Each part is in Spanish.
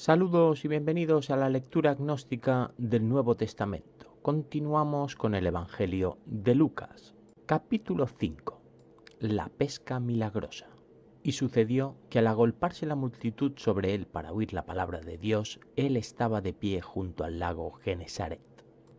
Saludos y bienvenidos a la lectura gnóstica del Nuevo Testamento. Continuamos con el Evangelio de Lucas, capítulo 5, la pesca milagrosa. Y sucedió que al agolparse la multitud sobre él para oír la palabra de Dios, él estaba de pie junto al lago Genesaret.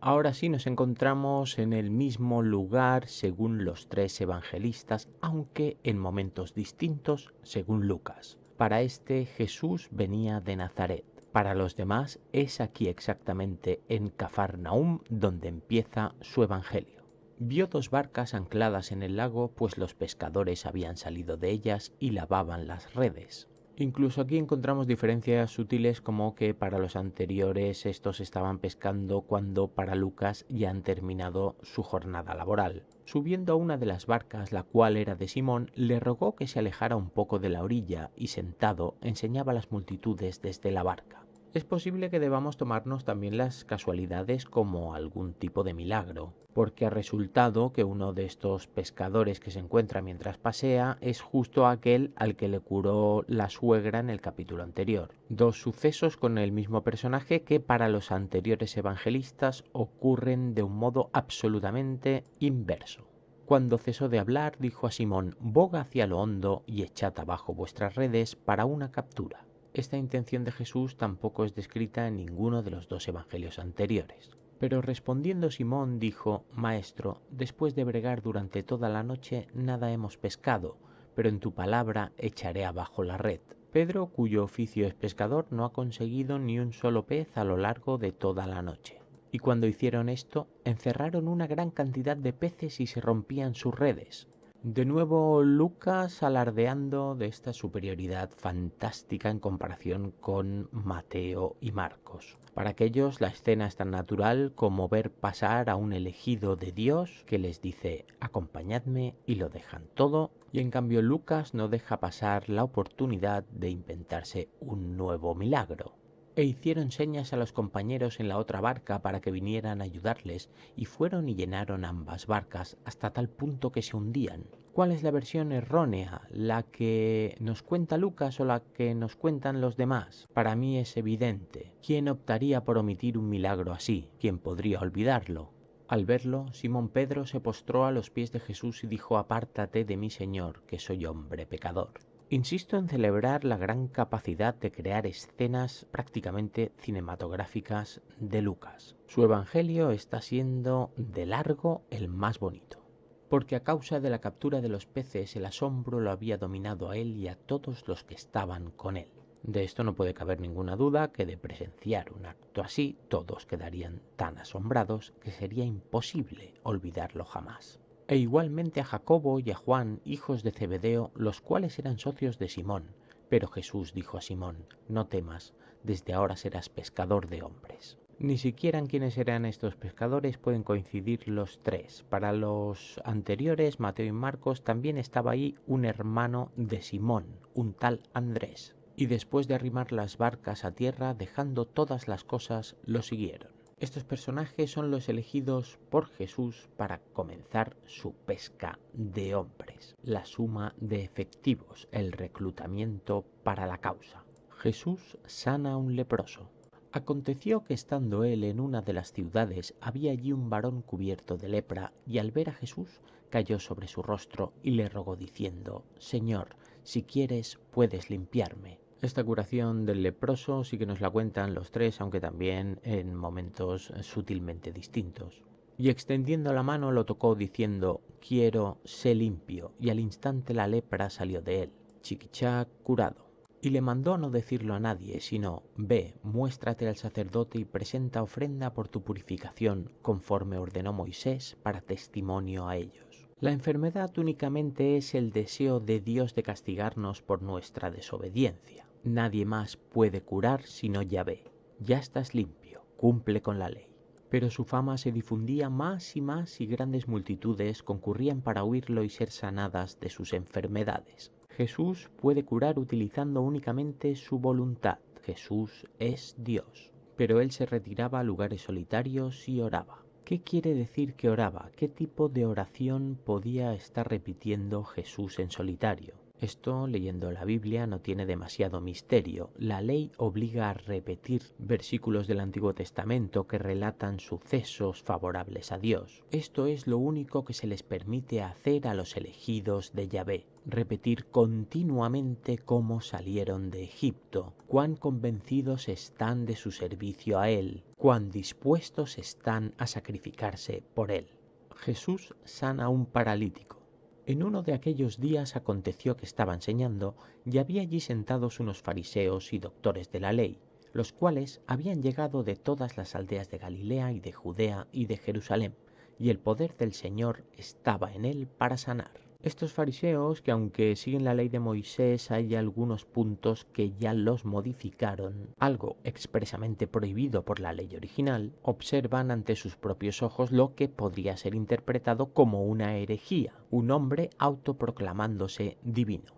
Ahora sí nos encontramos en el mismo lugar según los tres evangelistas, aunque en momentos distintos según Lucas. Para este Jesús venía de Nazaret. Para los demás es aquí exactamente en Cafarnaúm donde empieza su evangelio. Vio dos barcas ancladas en el lago, pues los pescadores habían salido de ellas y lavaban las redes. Incluso aquí encontramos diferencias sutiles, como que para los anteriores estos estaban pescando cuando para Lucas ya han terminado su jornada laboral. Subiendo a una de las barcas, la cual era de Simón, le rogó que se alejara un poco de la orilla y sentado enseñaba a las multitudes desde la barca. Es posible que debamos tomarnos también las casualidades como algún tipo de milagro, porque ha resultado que uno de estos pescadores que se encuentra mientras pasea es justo aquel al que le curó la suegra en el capítulo anterior. Dos sucesos con el mismo personaje que para los anteriores evangelistas ocurren de un modo absolutamente inverso. Cuando cesó de hablar, dijo a Simón: «Boga hacia lo hondo y echad abajo vuestras redes para una captura». Esta intención de Jesús tampoco es descrita en ninguno de los dos evangelios anteriores. Pero respondiendo Simón dijo: «Maestro, después de bregar durante toda la noche, nada hemos pescado, pero en tu palabra echaré abajo la red». Pedro, cuyo oficio es pescador, no ha conseguido ni un solo pez a lo largo de toda la noche. Y cuando hicieron esto, encerraron una gran cantidad de peces y se rompían sus redes. De nuevo Lucas alardeando de esta superioridad fantástica en comparación con Mateo y Marcos. Para aquellos la escena es tan natural como ver pasar a un elegido de Dios que les dice: «Acompañadme», y lo dejan todo, y en cambio Lucas no deja pasar la oportunidad de inventarse un nuevo milagro. E hicieron señas a los compañeros en la otra barca para que vinieran a ayudarles, y fueron y llenaron ambas barcas hasta tal punto que se hundían. ¿Cuál es la versión errónea? ¿La que nos cuenta Lucas o la que nos cuentan los demás? Para mí es evidente. ¿Quién optaría por omitir un milagro así? ¿Quién podría olvidarlo? Al verlo, Simón Pedro se postró a los pies de Jesús y dijo: «Apártate de mí, Señor, que soy hombre pecador». Insisto en celebrar la gran capacidad de crear escenas prácticamente cinematográficas de Lucas. Su evangelio está siendo de largo el más bonito, porque a causa de la captura de los peces el asombro lo había dominado a él y a todos los que estaban con él. De esto no puede caber ninguna duda, que de presenciar un acto así todos quedarían tan asombrados que sería imposible olvidarlo jamás. E igualmente a Jacobo y a Juan, hijos de Zebedeo, los cuales eran socios de Simón. Pero Jesús dijo a Simón: «No temas, desde ahora serás pescador de hombres». Ni siquiera en quiénes eran estos pescadores pueden coincidir los tres. Para los anteriores, Mateo y Marcos, también estaba ahí un hermano de Simón, un tal Andrés. Y después de arrimar las barcas a tierra, dejando todas las cosas, lo siguieron. Estos personajes son los elegidos por Jesús para comenzar su pesca de hombres, la suma de efectivos, el reclutamiento para la causa. Jesús sana a un leproso. Aconteció que estando él en una de las ciudades, había allí un varón cubierto de lepra, y al ver a Jesús cayó sobre su rostro y le rogó diciendo: «Señor, si quieres, puedes limpiarme». Esta curación del leproso sí que nos la cuentan los tres, aunque también en momentos sutilmente distintos. Y extendiendo la mano lo tocó diciendo: «Quiero, sé limpio», y al instante la lepra salió de él. Chiquichá, curado. Y le mandó no decirlo a nadie, sino: «Ve, muéstrate al sacerdote y presenta ofrenda por tu purificación, conforme ordenó Moisés, para testimonio a ellos». La enfermedad únicamente es el deseo de Dios de castigarnos por nuestra desobediencia. Nadie más puede curar sino Yahvé. Ya estás limpio, cumple con la ley. Pero su fama se difundía más y grandes multitudes concurrían para oírlo y ser sanadas de sus enfermedades. Jesús puede curar utilizando únicamente su voluntad. Jesús es Dios. Pero él se retiraba a lugares solitarios y oraba. ¿Qué quiere decir que oraba? ¿Qué tipo de oración podía estar repitiendo Jesús en solitario? Esto, leyendo la Biblia, no tiene demasiado misterio. La ley obliga a repetir versículos del Antiguo Testamento que relatan sucesos favorables a Dios. Esto es lo único que se les permite hacer a los elegidos de Yahvé. Repetir continuamente cómo salieron de Egipto, cuán convencidos están de su servicio a Él, cuán dispuestos están a sacrificarse por Él. Jesús sana a un paralítico. En uno de aquellos días aconteció que estaba enseñando y había allí sentados unos fariseos y doctores de la ley, los cuales habían llegado de todas las aldeas de Galilea y de Judea y de Jerusalén, y el poder del Señor estaba en él para sanar. Estos fariseos, que aunque siguen la ley de Moisés, hay algunos puntos que ya los modificaron, algo expresamente prohibido por la ley original, observan ante sus propios ojos lo que podría ser interpretado como una herejía, un hombre autoproclamándose divino.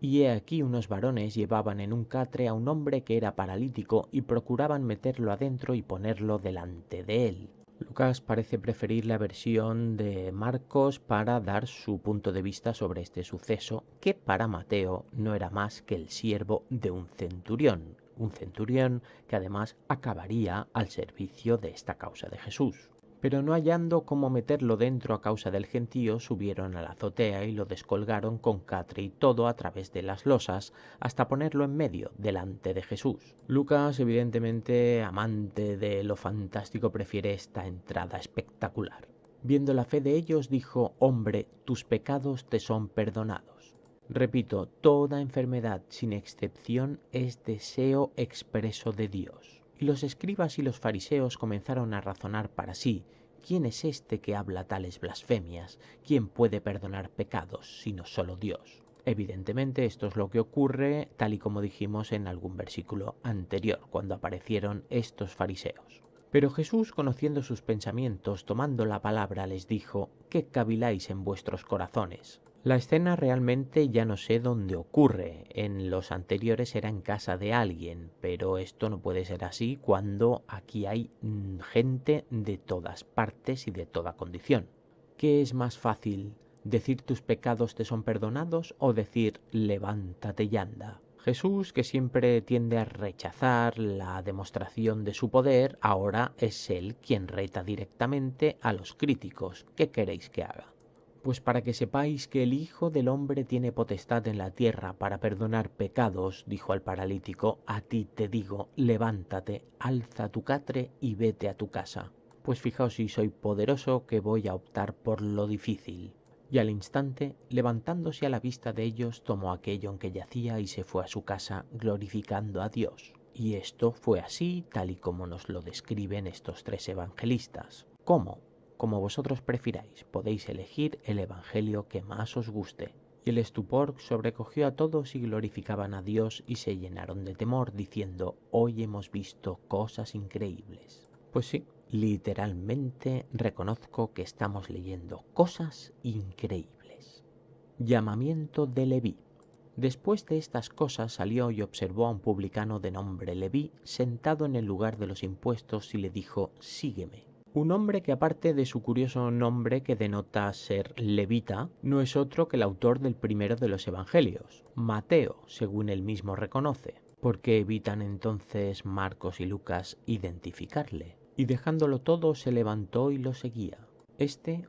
Y he aquí unos varones llevaban en un catre a un hombre que era paralítico y procuraban meterlo adentro y ponerlo delante de él. Lucas parece preferir la versión de Marcos para dar su punto de vista sobre este suceso, que para Mateo no era más que el siervo de un centurión que además acabaría al servicio de esta causa de Jesús. Pero no hallando cómo meterlo dentro a causa del gentío, subieron a la azotea y lo descolgaron con catre y todo a través de las losas hasta ponerlo en medio, delante de Jesús. Lucas, evidentemente amante de lo fantástico, prefiere esta entrada espectacular. Viendo la fe de ellos, dijo: «Hombre, tus pecados te son perdonados». Repito, toda enfermedad, sin excepción, es deseo expreso de Dios. Y los escribas y los fariseos comenzaron a razonar para sí: ¿quién es este que habla tales blasfemias? ¿Quién puede perdonar pecados sino solo Dios? Evidentemente esto es lo que ocurre, tal y como dijimos en algún versículo anterior, cuando aparecieron estos fariseos. Pero Jesús, conociendo sus pensamientos, tomando la palabra, les dijo: «¿Qué caviláis en vuestros corazones?». La escena realmente ya no sé dónde ocurre. En los anteriores era en casa de alguien, pero esto no puede ser así cuando aquí hay gente de todas partes y de toda condición. ¿Qué es más fácil? ¿Decir tus pecados te son perdonados o decir levántate y anda? Jesús, que siempre tiende a rechazar la demostración de su poder, ahora es él quien reta directamente a los críticos. ¿Qué queréis que haga? Pues para que sepáis que el Hijo del Hombre tiene potestad en la tierra para perdonar pecados, dijo al paralítico, a ti te digo, levántate, alza tu catre y vete a tu casa. Pues fijaos si soy poderoso que voy a optar por lo difícil. Y al instante, levantándose a la vista de ellos, tomó aquello en que yacía y se fue a su casa, glorificando a Dios. Y esto fue así, tal y como nos lo describen estos tres evangelistas. ¿Cómo? Como vosotros prefiráis, podéis elegir el evangelio que más os guste. Y el estupor sobrecogió a todos y glorificaban a Dios y se llenaron de temor, diciendo: hoy hemos visto cosas increíbles. Pues sí, literalmente reconozco que estamos leyendo cosas increíbles. Llamamiento de Leví. Después de estas cosas salió y observó a un publicano de nombre Leví sentado en el lugar de los impuestos y le dijo: sígueme. Un hombre que, aparte de su curioso nombre que denota ser levita, no es otro que el autor del primero de los evangelios, Mateo, según él mismo reconoce. ¿Por qué evitan entonces Marcos y Lucas identificarle? Y dejándolo todo se levantó y lo seguía.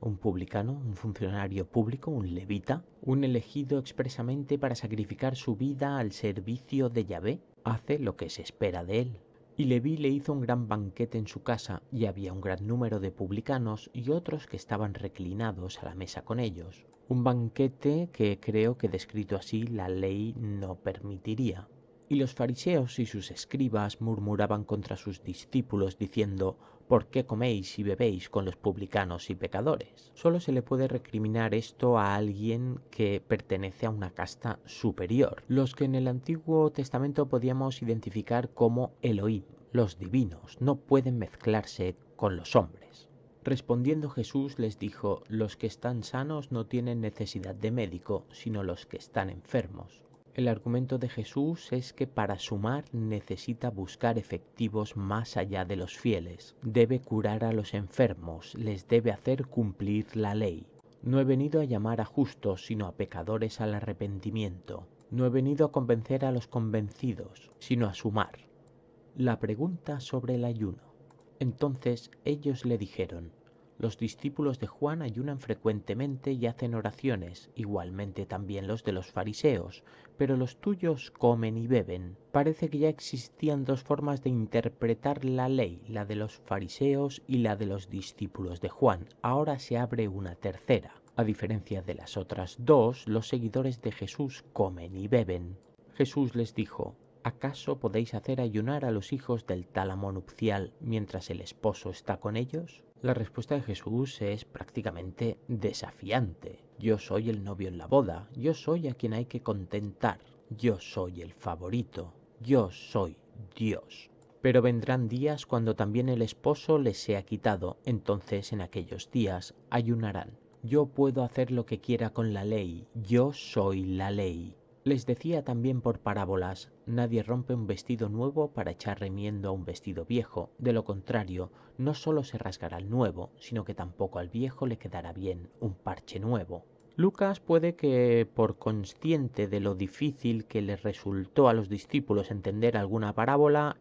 Un publicano, un funcionario público, un levita, un elegido expresamente para sacrificar su vida al servicio de Yahvé, hace lo que se espera de él. Y Leví le hizo un gran banquete en su casa, y había un gran número de publicanos y otros que estaban reclinados a la mesa con ellos. Un banquete que creo que descrito así la ley no permitiría. Y los fariseos y sus escribas murmuraban contra sus discípulos diciendo: ¿por qué coméis y bebéis con los publicanos y pecadores? Solo se le puede recriminar esto a alguien que pertenece a una casta superior, los que en el Antiguo Testamento podíamos identificar como Elohim, los divinos, no pueden mezclarse con los hombres. Respondiendo Jesús les dijo: los que están sanos no tienen necesidad de médico, sino los que están enfermos. El argumento de Jesús es que para sumar necesita buscar efectivos más allá de los fieles. Debe curar a los enfermos, les debe hacer cumplir la ley. No he venido a llamar a justos, sino a pecadores al arrepentimiento. No he venido a convencer a los convencidos, sino a sumar. La pregunta sobre el ayuno. Entonces ellos le dijeron: los discípulos de Juan ayunan frecuentemente y hacen oraciones, igualmente también los de los fariseos, pero los tuyos comen y beben. Parece que ya existían dos formas de interpretar la ley, la de los fariseos y la de los discípulos de Juan. Ahora se abre una tercera. A diferencia de las otras dos, los seguidores de Jesús comen y beben. Jesús les dijo: ¿acaso podéis hacer ayunar a los hijos del tálamo nupcial mientras el esposo está con ellos? La respuesta de Jesús es prácticamente desafiante. Yo soy el novio en la boda, yo soy a quien hay que contentar, yo soy el favorito, yo soy Dios. Pero vendrán días cuando también el esposo les sea quitado, entonces en aquellos días ayunarán. Yo puedo hacer lo que quiera con la ley, yo soy la ley. Les decía también por parábolas: nadie rompe un vestido nuevo para echar remiendo a un vestido viejo, de lo contrario, no solo se rasgará el nuevo, sino que tampoco al viejo le quedará bien un parche nuevo. Lucas puede que, por consciente de lo difícil que les resultó a los discípulos entender alguna parábola,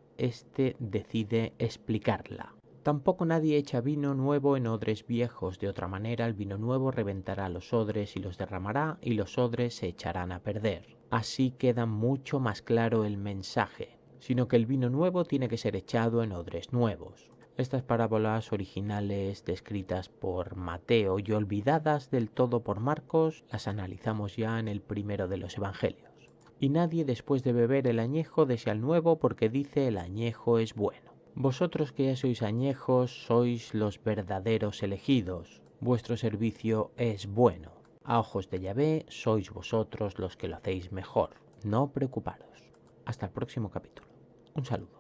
decide explicarla. Tampoco nadie echa vino nuevo en odres viejos, de otra manera el vino nuevo reventará los odres y los derramará, y los odres se echarán a perder. Así queda mucho más claro el mensaje, sino que el vino nuevo tiene que ser echado en odres nuevos. Estas parábolas originales descritas por Mateo y olvidadas del todo por Marcos, las analizamos ya en el primero de los evangelios. Y nadie después de beber el añejo desea el nuevo, porque dice: el añejo es bueno. Vosotros que ya sois añejos, sois los verdaderos elegidos. Vuestro servicio es bueno. A ojos de Yahvé sois vosotros los que lo hacéis mejor. No preocuparos. Hasta el próximo capítulo. Un saludo.